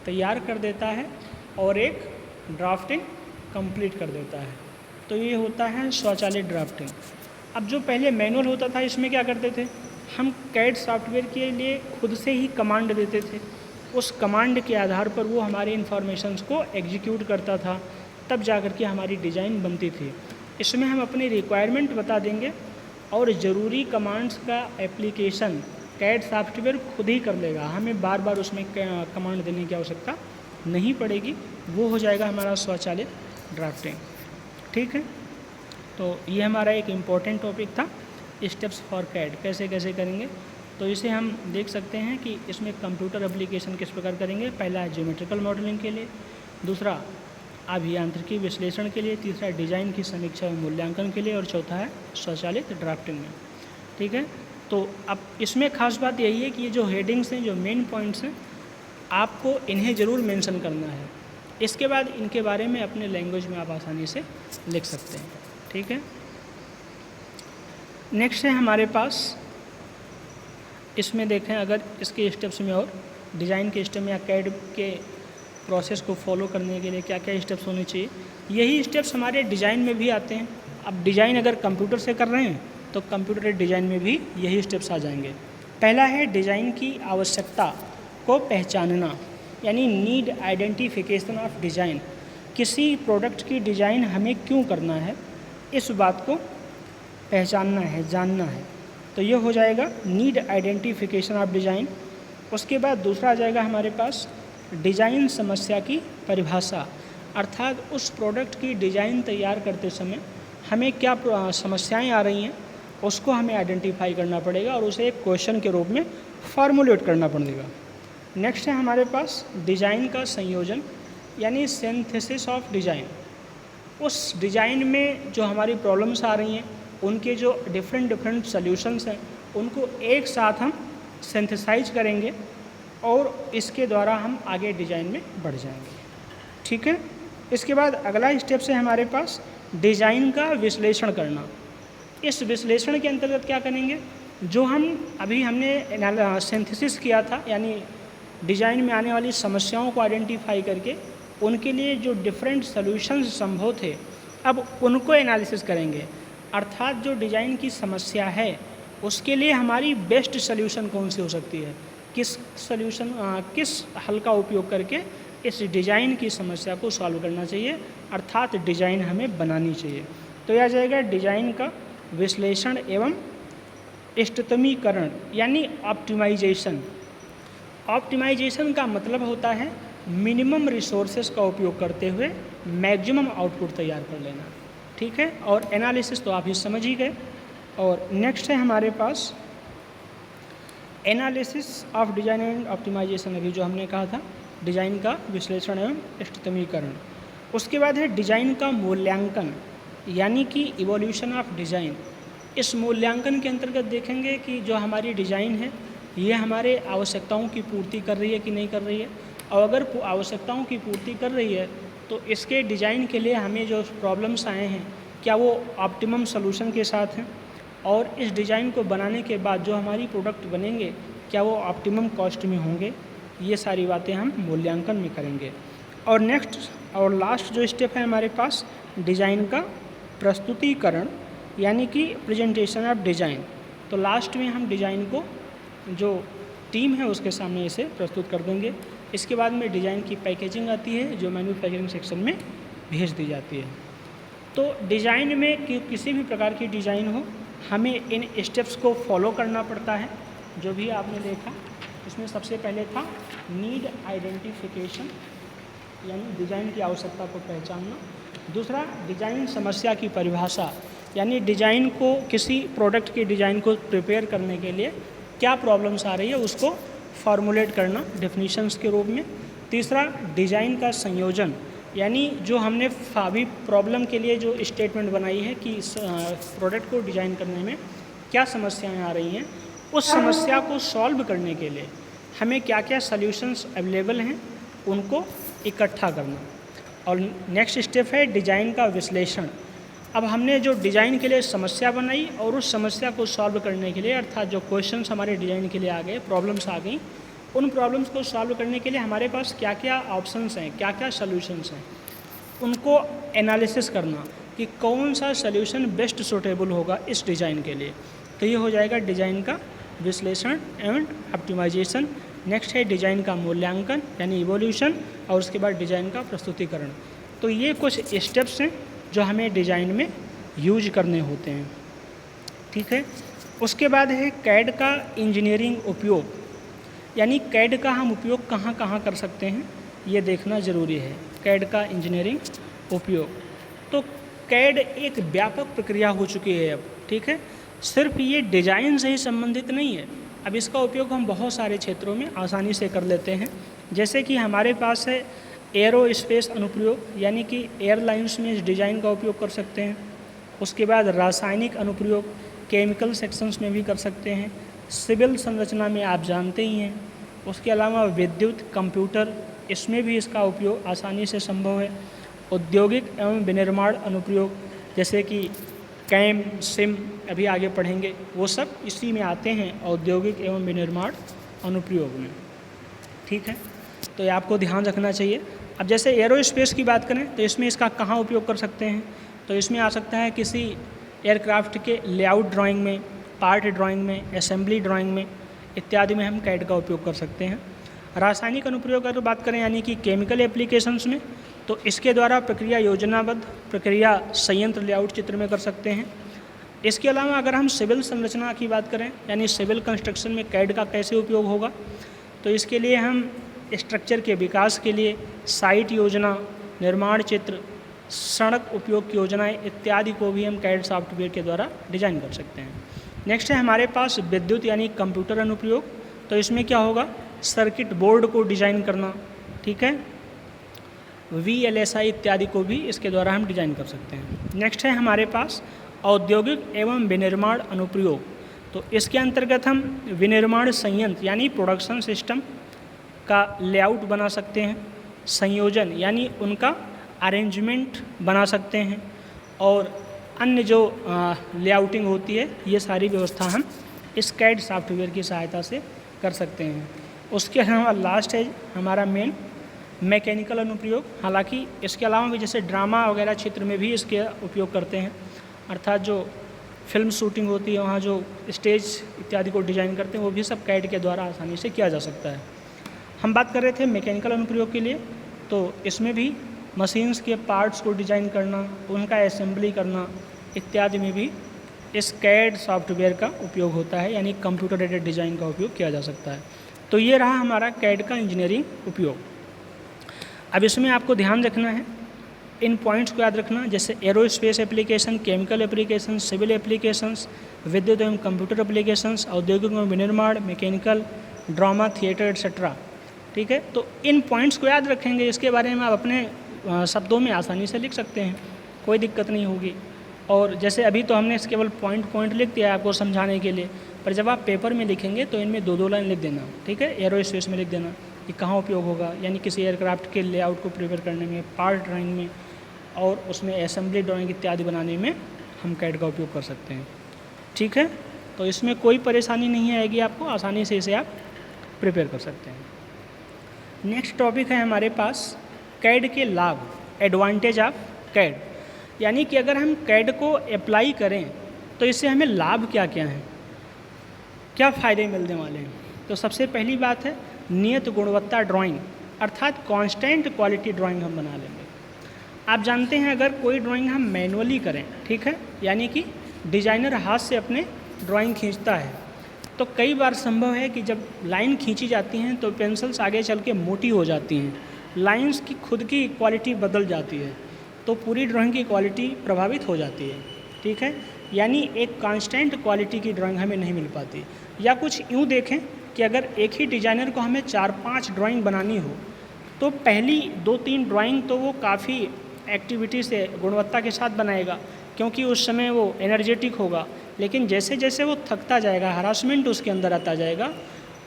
तैयार कर देता है और एक ड्राफ्टिंग कंप्लीट कर देता है। तो ये होता है स्वचालित ड्राफ्टिंग। अब जो पहले मैनुअल होता था इसमें क्या करते थे, हम कैड सॉफ्टवेयर के लिए खुद से ही कमांड देते थे, उस कमांड के आधार पर वो हमारे इन्फॉर्मेशंस को एग्जीक्यूट करता था, तब जा कर के हमारी डिज़ाइन बनती थी। इसमें हम अपनी रिक्वायरमेंट बता देंगे और ज़रूरी कमांड्स का एप्लीकेशन कैड सॉफ्टवेयर खुद ही कर लेगा, हमें बार बार उसमें कमांड देने की आवश्यकता नहीं पड़ेगी। वो हो जाएगा हमारा स्वचालित ड्राफ्टिंग। ठीक है, तो ये हमारा एक इम्पॉर्टेंट टॉपिक था, स्टेप्स फॉर कैड कैसे कैसे करेंगे। तो इसे हम देख सकते हैं कि इसमें कंप्यूटर एप्लीकेशन किस प्रकार करेंगे। पहला है ज्योमेट्रिकल मॉडलिंग के लिए, दूसरा अभियांत्रिकी विश्लेषण के लिए, तीसरा डिज़ाइन की समीक्षा और मूल्यांकन के लिए, और चौथा है स्वचालित ड्राफ्टिंग में। ठीक है, तो अब इसमें खास बात यही है कि ये जो हेडिंग्स हैं, जो मेन पॉइंट्स हैं, आपको इन्हें ज़रूर मेंशन करना है। इसके बाद इनके बारे में अपने लैंग्वेज में आप आसानी से लिख सकते हैं। ठीक है, नेक्स्ट है हमारे पास, इसमें देखें अगर इसके स्टेप्स में और डिज़ाइन के स्टेप या कैड के प्रोसेस को फॉलो करने के लिए क्या क्या स्टेप्स होने चाहिए, यही स्टेप्स हमारे डिज़ाइन में भी आते हैं। अब डिज़ाइन अगर कंप्यूटर से कर रहे हैं तो कंप्यूटर डिज़ाइन में भी यही स्टेप्स आ जाएंगे। पहला है डिज़ाइन की आवश्यकता को पहचानना, यानी नीड आइडेंटिफिकेशन ऑफ डिज़ाइन। किसी प्रोडक्ट की डिज़ाइन हमें क्यों करना है, इस बात को पहचानना है, जानना है। तो ये हो जाएगा नीड आइडेंटिफिकेशन ऑफ डिज़ाइन। उसके बाद दूसरा आ जाएगा हमारे पास डिज़ाइन समस्या की परिभाषा, अर्थात उस प्रोडक्ट की डिज़ाइन तैयार करते समय हमें क्या समस्याएं आ रही हैं उसको हमें आइडेंटिफाई करना पड़ेगा और उसे एक क्वेश्चन के रूप में फार्मूलेट करना पड़ेगा। नेक्स्ट है हमारे पास डिज़ाइन का संयोजन यानी सिंथेसिस ऑफ डिज़ाइन। उस डिज़ाइन में जो हमारी प्रॉब्लम्स आ रही हैं उनके जो डिफरेंट सॉल्यूशंस हैं उनको एक साथ हम सिंथेसाइज करेंगे और इसके द्वारा हम आगे डिज़ाइन में बढ़ जाएंगे। ठीक है। इसके बाद अगला स्टेप है हमारे पास डिज़ाइन का विश्लेषण करना। इस विश्लेषण के अंतर्गत क्या करेंगे, जो हमने सिंथेसिस किया था यानी डिज़ाइन में आने वाली समस्याओं को आइडेंटिफाई करके उनके लिए जो डिफरेंट सॉल्यूशंस संभव थे अब उनको एनालिसिस करेंगे, अर्थात जो डिज़ाइन की समस्या है उसके लिए हमारी बेस्ट सॉल्यूशन कौन सी हो सकती है, किस हल का उपयोग करके इस डिज़ाइन की समस्या को सॉल्व करना चाहिए, अर्थात डिज़ाइन हमें बनानी चाहिए। तो यह आ जाएगा डिज़ाइन का विश्लेषण एवं इष्टतमीकरण यानी ऑप्टिमाइजेशन। ऑप्टिमाइजेशन का मतलब होता है मिनिमम रिसोर्सेज का उपयोग करते हुए मैक्सिमम आउटपुट तैयार कर लेना। ठीक है। और एनालिसिस तो आप ही समझ ही गए। और नेक्स्ट है हमारे पास analysis of design and optimisation, अभी जो हमने कहा था डिज़ाइन का विश्लेषण एवं इष्टतमीकरण। उसके बाद है डिज़ाइन का मूल्यांकन यानी कि इवोल्यूशन ऑफ डिज़ाइन। इस मूल्यांकन के अंतर्गत देखेंगे कि जो हमारी डिज़ाइन है ये हमारे आवश्यकताओं की पूर्ति कर रही है कि नहीं कर रही है, और अगर आवश्यकताओं की पूर्ति कर रही है तो इसके डिज़ाइन के लिए हमें जो प्रॉब्लम्स आए हैं क्या वो ऑप्टिमम सॉल्यूशन के साथ हैं, और इस डिज़ाइन को बनाने के बाद जो हमारी प्रोडक्ट बनेंगे क्या वो ऑप्टिमम कॉस्ट में होंगे। ये सारी बातें हम मूल्यांकन में करेंगे। और नेक्स्ट और लास्ट जो स्टेप है हमारे पास डिज़ाइन का प्रस्तुतिकरण यानी कि प्रेजेंटेशन ऑफ डिज़ाइन। तो लास्ट में हम डिज़ाइन को जो टीम है उसके सामने इसे प्रस्तुत कर देंगे। इसके बाद में डिज़ाइन की पैकेजिंग आती है जो मैन्युफैक्चरिंग सेक्शन में भेज दी जाती है। तो डिज़ाइन में किसी भी प्रकार की डिज़ाइन हो हमें इन स्टेप्स को फॉलो करना पड़ता है। जो भी आपने देखा इसमें सबसे पहले था नीड आइडेंटिफिकेशन यानी डिज़ाइन की आवश्यकता को पहचानना। दूसरा डिज़ाइन समस्या की परिभाषा यानी डिज़ाइन को किसी प्रोडक्ट के डिज़ाइन को प्रिपेयर करने के लिए क्या प्रॉब्लम्स आ रही है उसको फार्मूलेट करना डेफिनेशंस के रूप में। तीसरा डिज़ाइन का संयोजन यानी जो हमने अभी प्रॉब्लम के लिए जो स्टेटमेंट बनाई है कि इस प्रोडक्ट को डिज़ाइन करने में क्या समस्याएं आ रही हैं, उस समस्या को सॉल्व करने के लिए हमें क्या क्या सॉल्यूशंस अवेलेबल हैं उनको इकट्ठा करना। और नेक्स्ट स्टेप है डिज़ाइन का विश्लेषण। अब हमने जो डिज़ाइन के लिए समस्या बनाई और उस समस्या को सॉल्व करने के लिए अर्थात जो क्वेश्चंस हमारे डिज़ाइन के लिए आ गए, प्रॉब्लम्स आ गई, उन प्रॉब्लम्स को सॉल्व करने के लिए हमारे पास क्या क्या ऑप्शंस हैं, क्या क्या सॉल्यूशंस हैं, उनको एनालिसिस करना कि कौन सा सॉल्यूशन बेस्ट सूटेबल होगा इस डिज़ाइन के लिए। तो ये हो जाएगा डिज़ाइन का विश्लेषण एवं ऑप्टिमाइजेशन। नेक्स्ट है डिज़ाइन का मूल्यांकन यानी इवोल्यूशन, और उसके बाद डिज़ाइन का प्रस्तुतिकरण। तो ये कुछ स्टेप्स हैं जो हमें डिज़ाइन में यूज करने होते हैं। ठीक है। उसके बाद है कैड का इंजीनियरिंग उपयोग यानी कैड का हम उपयोग कहाँ कहाँ कर सकते हैं ये देखना ज़रूरी है। कैड का इंजीनियरिंग उपयोग, तो कैड एक व्यापक प्रक्रिया हो चुकी है अब। ठीक है। सिर्फ ये डिज़ाइन से ही संबंधित नहीं है, अब इसका उपयोग हम बहुत सारे क्षेत्रों में आसानी से कर लेते हैं। जैसे कि हमारे पास है एरोस्पेस अनुप्रयोग यानी कि एयरलाइंस में इस डिज़ाइन का उपयोग कर सकते हैं। उसके बाद रासायनिक अनुप्रयोग केमिकल सेक्शंस में भी कर सकते हैं। सिविल संरचना में आप जानते ही हैं। उसके अलावा विद्युत, कंप्यूटर, इसमें भी इसका उपयोग आसानी से संभव है। औद्योगिक एवं विनिर्माण अनुप्रयोग जैसे कि कैम, सिम अभी आगे पढ़ेंगे, वो सब इसी में आते हैं औद्योगिक एवं विनिर्माण अनुप्रयोग में। ठीक है। तो ये आपको ध्यान रखना चाहिए। अब जैसे एरोस्पेस की बात करें तो इसमें इसका कहाँ उपयोग कर सकते हैं, तो इसमें आ सकता है किसी एयरक्राफ्ट के लेआउट ड्राइंग में, पार्ट ड्राइंग में, असेंबली ड्राइंग में इत्यादि में हम कैड का उपयोग कर सकते हैं। रासायनिक अनुप्रयोग अगर बात करें यानी कि केमिकल एप्लीकेशंस में, तो इसके द्वारा प्रक्रिया योजनाबद्ध प्रक्रिया संयंत्र लेआउट चित्र में कर सकते हैं। इसके अलावा अगर हम सिविल संरचना की बात करें यानी सिविल कंस्ट्रक्शन में कैड का कैसे उपयोग होगा, तो इसके लिए हम स्ट्रक्चर के विकास के लिए साइट योजना, निर्माण चित्र, सड़क उपयोग की योजनाएं इत्यादि को भी हम कैड सॉफ्टवेयर के द्वारा डिजाइन कर सकते हैं। नेक्स्ट है हमारे पास विद्युत यानी कंप्यूटर अनुप्रयोग। तो इसमें क्या होगा, सर्किट बोर्ड को डिजाइन करना, ठीक है, VLSI इत्यादि को भी इसके द्वारा हम डिजाइन कर सकते हैं। नेक्स्ट है हमारे पास औद्योगिक एवं विनिर्माण अनुप्रयोग। तो इसके अंतर्गत हम विनिर्माण संयंत्र यानी प्रोडक्शन सिस्टम का लेआउट बना सकते हैं, संयोजन यानी उनका अरेंजमेंट बना सकते हैं, और अन्य जो लेआउटिंग होती है ये सारी व्यवस्था हम इस कैड सॉफ्टवेयर की सहायता से कर सकते हैं। उसके अलावा लास्ट है हमारा मेन मैकेनिकल अनुप्रयोग। हालांकि इसके अलावा भी जैसे ड्रामा वगैरह क्षेत्र में भी इसके उपयोग करते हैं, अर्थात जो फिल्म शूटिंग होती है वहाँ जो स्टेज इत्यादि को डिजाइन करते हैं वो भी सब कैड के द्वारा आसानी से किया जा सकता है। हम बात कर रहे थे मैकेनिकल अनुप्रयोग के लिए, तो इसमें भी मशीन्स के पार्ट्स को डिजाइन करना, उनका असेंबली करना इत्यादि में भी इस कैड सॉफ्टवेयर का उपयोग होता है, यानी कंप्यूटर एडेड डिज़ाइन का उपयोग किया जा सकता है। तो ये रहा हमारा कैड का इंजीनियरिंग उपयोग। अब इसमें आपको ध्यान रखना है, इन पॉइंट्स को याद रखना, जैसे aerospace application, chemical application, civil applications, विद्युत एवं कंप्यूटर एप्लीकेशंस, औद्योगिक एवं विनिर्माण, मैकेनिकल, ड्रामा, थिएटर एट्सेट्रा, ठीक है। तो इन पॉइंट्स को याद रखेंगे, इसके बारे में आप अपने शब्दों में आसानी से लिख सकते हैं, कोई दिक्कत नहीं होगी। और जैसे अभी तो हमने केवल पॉइंट लिख दिया है आपको समझाने के लिए, पर जब आप पेपर में लिखेंगे तो इनमें 2-2 लाइन लिख देना, ठीक है। एरोस्पेस में लिख देना कि कहाँ उपयोग होगा, यानी किसी एयरक्राफ्ट के लेआउट को प्रिपेयर करने में, पार्ट ड्राइंग में, और उसमें असेंबली ड्राइंग इत्यादि बनाने में हम कैड का उपयोग कर सकते हैं, ठीक है। तो इसमें कोई परेशानी नहीं आएगी आपको, आसानी से इसे आप प्रिपेयर कर सकते हैं। नेक्स्ट टॉपिक है हमारे पास कैड के लाभ, एडवांटेज ऑफ कैड, यानी कि अगर हम कैड को अप्लाई करें तो इससे हमें लाभ क्या क्या हैं, क्या फ़ायदे मिलने वाले हैं। तो सबसे पहली बात है नियत गुणवत्ता ड्राइंग, अर्थात कांस्टेंट क्वालिटी ड्राइंग हम बना लेंगे। आप जानते हैं अगर कोई ड्राइंग हम मैनुअली करें, ठीक है, यानी कि डिज़ाइनर हाथ से अपने ड्राइंग खींचता है, तो कई बार संभव है कि जब लाइन खींची जाती हैं तो पेंसिल्स आगे चल के मोटी हो जाती हैं, लाइंस की खुद की क्वालिटी बदल जाती है, तो पूरी ड्राइंग की क्वालिटी प्रभावित हो जाती है, ठीक है। यानी एक कांस्टेंट क्वालिटी की ड्राइंग हमें नहीं मिल पाती। या कुछ यूँ देखें कि अगर एक ही डिज़ाइनर को हमें 4-5 ड्राइंग बनानी हो तो पहली 2-3 ड्राइंग तो वो काफ़ी एक्टिविटी से गुणवत्ता के साथ बनाएगा, क्योंकि उस समय वो एनर्जेटिक होगा, लेकिन जैसे जैसे वो थकता जाएगा, हरासमेंट उसके अंदर आता जाएगा,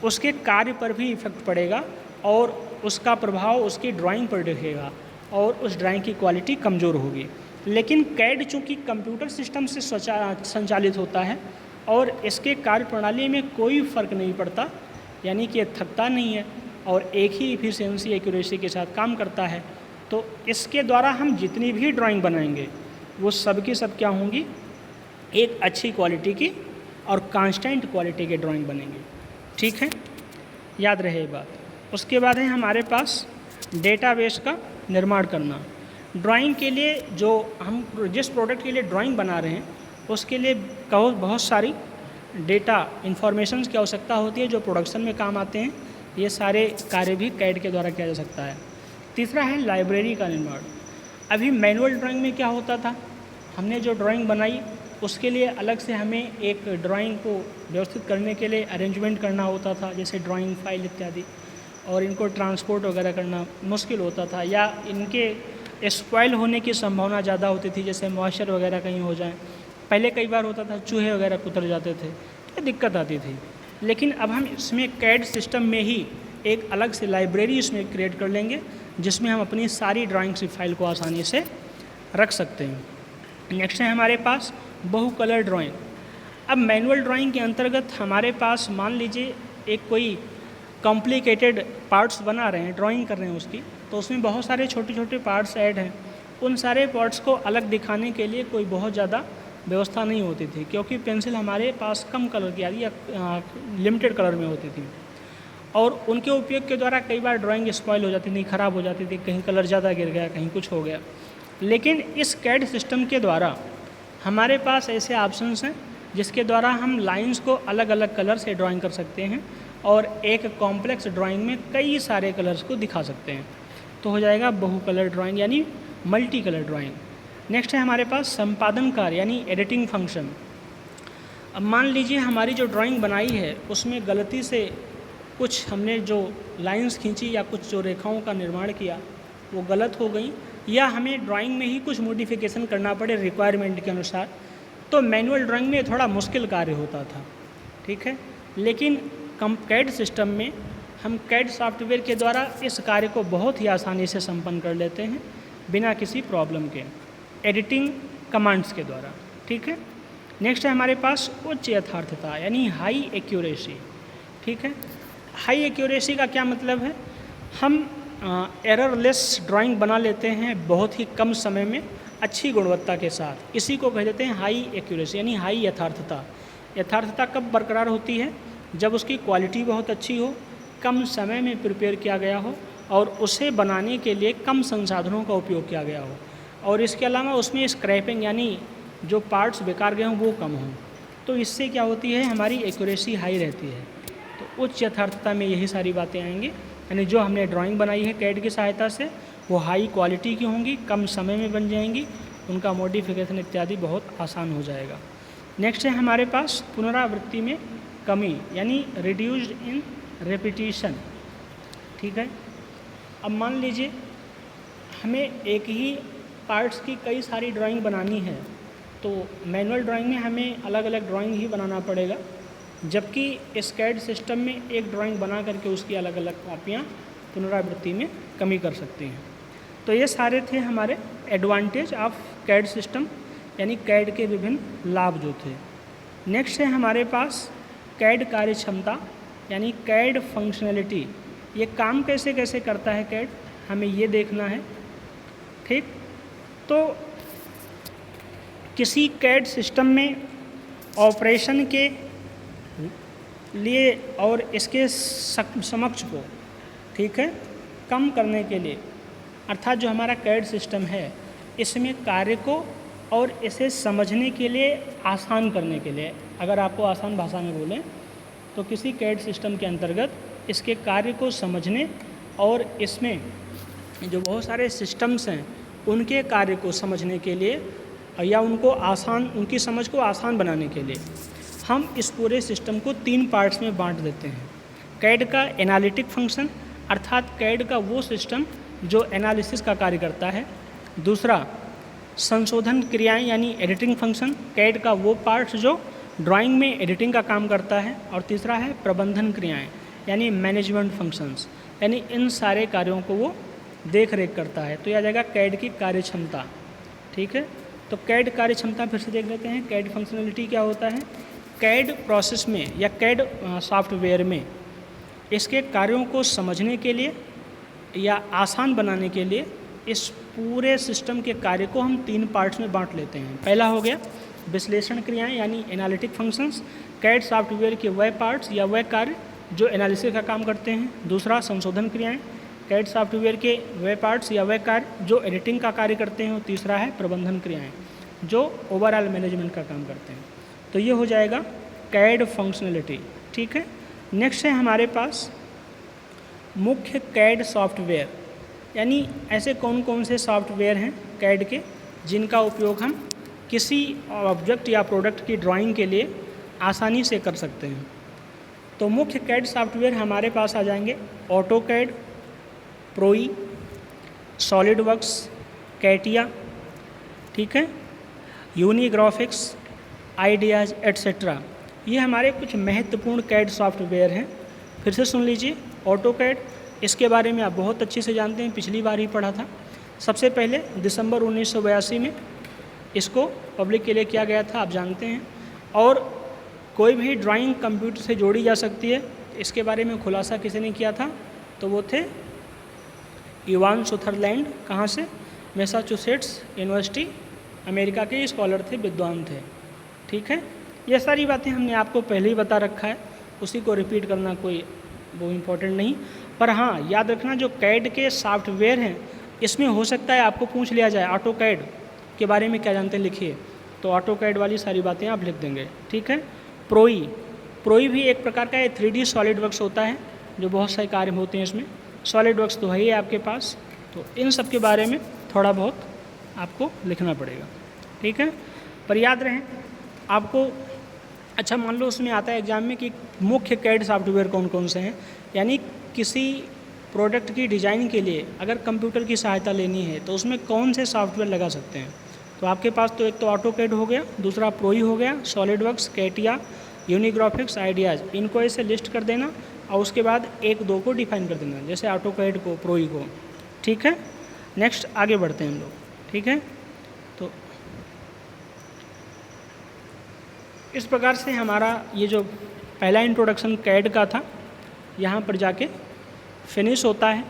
उसके कार्य पर भी इफेक्ट पड़ेगा और उसका प्रभाव उसकी ड्राइंग पर दिखेगा और उस ड्राइंग की क्वालिटी कमज़ोर होगी। लेकिन कैड चूँकि कंप्यूटर सिस्टम से संचालित होता है और इसके कार्य प्रणाली में कोई फ़र्क नहीं पड़ता, यानी कि ये थकता नहीं है और एक ही इफिशिएंसी एक्यूरेसी के साथ काम करता है, तो इसके द्वारा हम जितनी भी ड्राइंग बनाएंगे वो सब की सब क्या होंगी, एक अच्छी क्वालिटी की और कांस्टेंट क्वालिटी की ड्राइंग बनेंगी, ठीक है, याद रहे ये बात। उसके बाद है हमारे पास डेटाबेस का निर्माण करना। ड्राइंग के लिए जो हम जिस प्रोडक्ट के लिए ड्राइंग बना रहे हैं उसके लिए बहुत सारी डेटा इंफॉर्मेशन की आवश्यकता होती है जो प्रोडक्शन में काम आते हैं। ये सारे कार्य भी कैड के द्वारा किया जा सकता है। तीसरा है लाइब्रेरी का निर्माण। अभी मैनुअल ड्राइंग में क्या होता था, हमने जो ड्राइंग बनाई उसके लिए अलग से हमें एक ड्राइंग को व्यवस्थित करने के लिए अरेंजमेंट करना होता था, जैसे ड्राइंग फाइल इत्यादि, और इनको ट्रांसपोर्ट वगैरह करना मुश्किल होता था, या इनके स्पॉइल होने की संभावना ज़्यादा होती थी, जैसे मॉइस्चर वगैरह कहीं हो जाए। पहले कई बार होता था चूहे वगैरह कुतर जाते थे, तो दिक्कत आती थी। लेकिन अब हम इसमें कैड सिस्टम में ही एक अलग से लाइब्रेरी इसमें क्रिएट कर लेंगे जिसमें हम अपनी सारी ड्राइंग्स की फाइल को आसानी से रख सकते हैं। नेक्स्ट है हमारे पास बहु कलर ड्राइंग। अब मैनुअल ड्राइंग के अंतर्गत हमारे पास मान लीजिए एक कोई कॉम्प्लिकेटेड पार्ट्स बना रहे हैं, ड्राइंग कर रहे हैं उसकी, तो उसमें बहुत सारे छोटे छोटे पार्ट्स ऐड हैं। उन सारे पार्ट्स को अलग दिखाने के लिए कोई बहुत ज़्यादा व्यवस्था नहीं होती थी, क्योंकि पेंसिल हमारे पास कम कलर की आती या लिमिटेड कलर में होती थी, और उनके उपयोग के द्वारा कई बार ड्राइंग स्पॉइल हो जाती थी, ख़राब हो जाती थी, कहीं कलर ज़्यादा गिर गया, कहीं कुछ हो गया। लेकिन इस कैड सिस्टम के द्वारा हमारे पास ऐसे ऑप्शंस हैं जिसके द्वारा हम लाइंस को अलग अलग कलर से ड्राइंग कर सकते हैं और एक कॉम्प्लेक्स ड्राइंग में कई सारे कलर्स को दिखा सकते हैं। तो हो जाएगा बहु कलर ड्राइंग यानी मल्टी कलर ड्राइंग। नेक्स्ट है हमारे पास संपादन कार्य यानी एडिटिंग फंक्शन। अब मान लीजिए हमारी जो ड्राइंग बनाई है उसमें गलती से कुछ हमने जो लाइंस खींची या कुछ जो रेखाओं का निर्माण किया वो गलत हो गई, या हमें ड्राइंग में ही कुछ मॉडिफिकेशन करना पड़े रिक्वायरमेंट के अनुसार, तो मैनुअल ड्राइंग में थोड़ा मुश्किल कार्य होता था, ठीक है। लेकिन कैड सिस्टम में हम कैड सॉफ्टवेयर के द्वारा इस कार्य को बहुत ही आसानी से संपन्न कर लेते हैं बिना किसी प्रॉब्लम के, एडिटिंग कमांड्स के द्वारा, ठीक है। नेक्स्ट है हमारे पास उच्च यथार्थता यानी हाई एक्यूरेसी, ठीक है। हाई एक्यूरेसी का क्या मतलब है? हम एररलेस ड्राइंग बना लेते हैं बहुत ही कम समय में अच्छी गुणवत्ता के साथ, इसी को कह देते हैं हाई एक्यूरेसी यानी हाई यथार्थता। यथार्थता कब बरकरार होती है? जब उसकी क्वालिटी बहुत अच्छी हो, कम समय में प्रिपेयर किया गया हो और उसे बनाने के लिए कम संसाधनों का उपयोग किया गया हो, और इसके अलावा उसमें स्क्रैपिंग यानी जो पार्ट्स बेकार गए हों वो कम हों। तो इससे क्या होती है, हमारी एक्यूरेसी हाई रहती है। तो उच्च यथार्थता में यही सारी बातें आएंगी, यानी जो हमने ड्राइंग बनाई है कैड की सहायता से वो हाई क्वालिटी की होंगी, कम समय में बन जाएंगी, उनका मॉडिफिकेशन इत्यादि बहुत आसान हो जाएगा। नेक्स्ट है हमारे पास पुनरावृत्ति में कमी यानी रिड्यूस्ड इन रेपिटिशन, ठीक है। अब मान लीजिए हमें एक ही पार्ट्स की कई सारी ड्राइंग बनानी है, तो मैनुअल ड्राइंग में हमें अलग अलग ड्राइंग ही बनाना पड़ेगा, जबकि इस कैड सिस्टम में एक ड्राइंग बना करके उसकी अलग अलग कॉपियाँ पुनरावृत्ति में कमी कर सकती हैं। तो ये सारे थे हमारे एडवांटेज ऑफ कैड सिस्टम यानी कैड के विभिन्न लाभ जो थे। नेक्स्ट है हमारे पास कैड कार्य क्षमता यानी कैड फंक्शनलिटी। ये काम कैसे कैसे करता है कैड, हमें ये देखना है, ठीक। तो किसी कैड सिस्टम में ऑपरेशन के लिए और इसके समक्ष को, ठीक है, कम करने के लिए, अर्थात जो हमारा कैड सिस्टम है इसमें कार्य को और इसे समझने के लिए आसान करने के लिए, अगर आपको आसान भाषा में बोलें तो किसी कैड सिस्टम के अंतर्गत इसके कार्य को समझने और इसमें जो बहुत सारे सिस्टम्स हैं उनके कार्य को समझने के लिए या उनकी समझ को आसान बनाने के लिए हम इस पूरे सिस्टम को 3 पार्ट्स में बांट देते हैं। कैड का एनालिटिक फंक्शन, अर्थात कैड का वो सिस्टम जो एनालिसिस का कार्य करता है। दूसरा संशोधन क्रियाएं यानी एडिटिंग फंक्शन, कैड का वो पार्ट जो ड्राइंग में एडिटिंग का काम करता है। और तीसरा है प्रबंधन क्रियाएं यानी मैनेजमेंट फंक्शंस, यानी इन सारे कार्यों को वो देख रेख करता है। तो यह आ जाएगा कैड की कार्य क्षमता, ठीक है। तो कैड कार्य क्षमता फिर से देख लेते हैं। कैड फंक्शनलिटी क्या होता है? कैड प्रोसेस में या कैड सॉफ्टवेयर में इसके कार्यों को समझने के लिए या आसान बनाने के लिए इस पूरे सिस्टम के कार्य को हम 3 पार्ट्स में बांट लेते हैं। पहला हो गया विश्लेषण क्रियाएं यानी एनालिटिक फंक्शंस, कैड सॉफ्टवेयर के वह पार्ट्स या वह कार्य जो एनालिसिस का काम करते हैं। दूसरा संशोधन क्रियाएं, कैड सॉफ्टवेयर के वह पार्ट्स या वह कार्य जो एडिटिंग का कार्य करते हैं। और तीसरा है प्रबंधन क्रियाएं जो ओवरऑल मैनेजमेंट का काम करते हैं। तो ये हो जाएगा कैड फंक्शनलिटी, ठीक है। नेक्स्ट है हमारे पास मुख्य कैड सॉफ्टवेयर, यानी ऐसे कौन कौन से सॉफ्टवेयर हैं कैड के जिनका उपयोग हम किसी ऑब्जेक्ट या प्रोडक्ट की ड्राइंग के लिए आसानी से कर सकते हैं। तो मुख्य कैड सॉफ्टवेयर हमारे पास आ जाएंगे ऑटोकैड, प्रोई, सॉलिडवर्क्स, कैटिया, ठीक है, यूनिग्राफिक्स, आइडियाज़ एट्सेट्रा। ये हमारे कुछ महत्वपूर्ण कैड सॉफ्टवेयर हैं। फिर से सुन लीजिए। ऑटोकैड, इसके बारे में आप बहुत अच्छे से जानते हैं, पिछली बार ही पढ़ा था। सबसे पहले दिसंबर 1982 में इसको पब्लिक के लिए किया गया था, आप जानते हैं। और कोई भी ड्राइंग कंप्यूटर से जोड़ी जा सकती है, इसके बारे में खुलासा किसी ने किया था, तो वो थे इवान सुथरलैंड। कहाँ से? मैसाचुसेट्स यूनिवर्सिटी, अमेरिका के स्कॉलर थे, विद्वान थे, ठीक है। ये सारी बातें हमने आपको पहले ही बता रखा है, उसी को रिपीट करना कोई वो इम्पोर्टेंट नहीं। पर हाँ, याद रखना जो कैड के सॉफ्टवेयर हैं इसमें हो सकता है आपको पूछ लिया जाए ऑटोकैड के बारे में क्या जानते हैं लिखिए, तो ऑटोकैड वाली सारी बातें आप लिख देंगे, ठीक है। प्रोई, प्रोई भी एक प्रकार का 3D सॉलिड वर्क्स होता है, जो बहुत सारे कार्य होते हैं इसमें। सॉलिड वर्क्स तो है ही आपके पास, तो इन सब के बारे में थोड़ा बहुत आपको लिखना पड़ेगा, ठीक है। पर याद रहें आपको, अच्छा मान लो उसमें आता है एग्जाम में कि मुख्य कैड सॉफ्टवेयर कौन कौन से हैं, यानी किसी प्रोडक्ट की डिज़ाइन के लिए अगर कंप्यूटर की सहायता लेनी है तो उसमें कौन से सॉफ्टवेयर लगा सकते हैं। तो आपके पास तो एक तो ऑटोकैड हो गया, दूसरा प्रोई हो गया, सॉलिड वर्क्स, कैटिया, यूनिग्राफिक्स, आइडियाज़, इनको ऐसे लिस्ट कर देना और उसके बाद एक दो को डिफाइन कर देना, जैसे ऑटोकैड को, प्रोई को, ठीक है। नेक्स्ट आगे बढ़ते हैं हम लोग, ठीक है। तो इस प्रकार से हमारा ये जो पहला इंट्रोडक्शन कैड का था यहाँ पर जाके फिनिश होता है,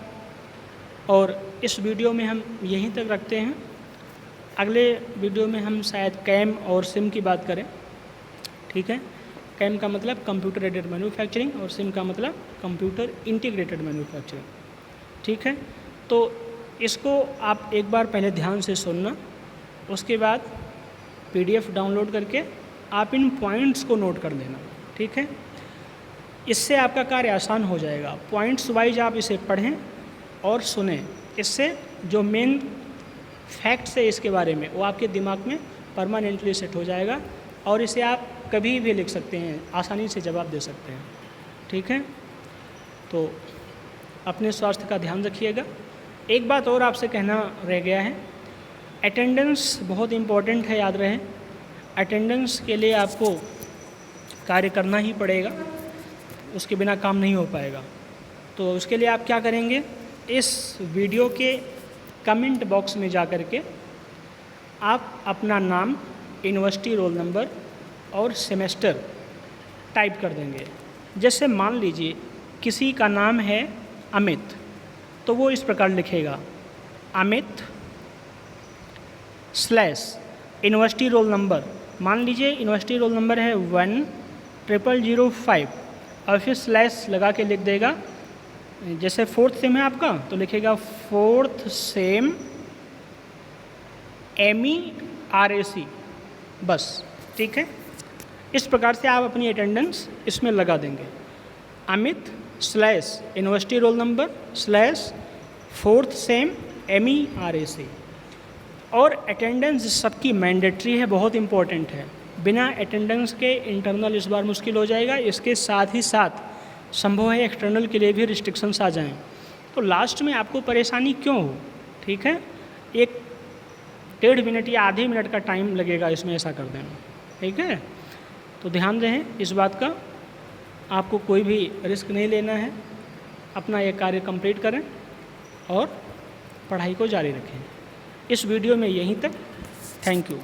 और इस वीडियो में हम यहीं तक रखते हैं। अगले वीडियो में हम शायद कैम और सिम की बात करें, ठीक है। कैम का मतलब कंप्यूटर एडेड मैन्युफैक्चरिंग और सिम का मतलब कंप्यूटर इंटीग्रेटेड मैन्युफैक्चरिंग, ठीक है। तो इसको आप एक बार पहले ध्यान से सुनना, उसके बाद PDF डाउनलोड करके आप इन पॉइंट्स को नोट कर लेना, ठीक है। इससे आपका कार्य आसान हो जाएगा। पॉइंट्स वाइज आप इसे पढ़ें और सुनें, इससे जो मेन फैक्ट्स है इसके बारे में वो आपके दिमाग में परमानेंटली सेट हो जाएगा, और इसे आप कभी भी लिख सकते हैं, आसानी से जवाब दे सकते हैं, ठीक है। तो अपने स्वास्थ्य का ध्यान रखिएगा। एक बात और आपसे कहना रह गया है, अटेंडेंस बहुत इम्पोर्टेंट है, याद रहे। अटेंडेंस के लिए आपको कार्य करना ही पड़ेगा, उसके बिना काम नहीं हो पाएगा। तो उसके लिए आप क्या करेंगे, इस वीडियो के कमेंट बॉक्स में जा कर के आप अपना नाम, यूनिवर्सिटी रोल नंबर और सेमेस्टर टाइप कर देंगे। जैसे मान लीजिए किसी का नाम है अमित, तो वो इस प्रकार लिखेगा अमित / यूनिवर्सिटी रोल नंबर। मान लीजिए यूनिवर्सिटी रोल नंबर है 10005 और फिर स्लैश लगा के लिख देगा, जैसे 4th सेम है आपका तो लिखेगा 4th सेम MERAC, बस, ठीक है। इस प्रकार से आप अपनी अटेंडेंस इसमें लगा देंगे, Amit / university roll number / 4th same MERAC। और अटेंडेंस सबकी मैंडेटरी है, बहुत इम्पॉर्टेंट है। बिना अटेंडेंस के इंटरनल इस बार मुश्किल हो जाएगा। इसके साथ ही साथ संभव है एक्सटर्नल के लिए भी रिस्ट्रिक्शंस आ जाएं, तो लास्ट में आपको परेशानी क्यों हो, ठीक है। 1-1.5 मिनट या आधे मिनट का टाइम लगेगा इसमें ऐसा कर देना, ठीक है। तो ध्यान रहे इस बात का, आपको कोई भी रिस्क नहीं लेना है, अपना ये कार्य कंप्लीट करें और पढ़ाई को जारी रखें। इस वीडियो में यहीं तक, थैंक यू।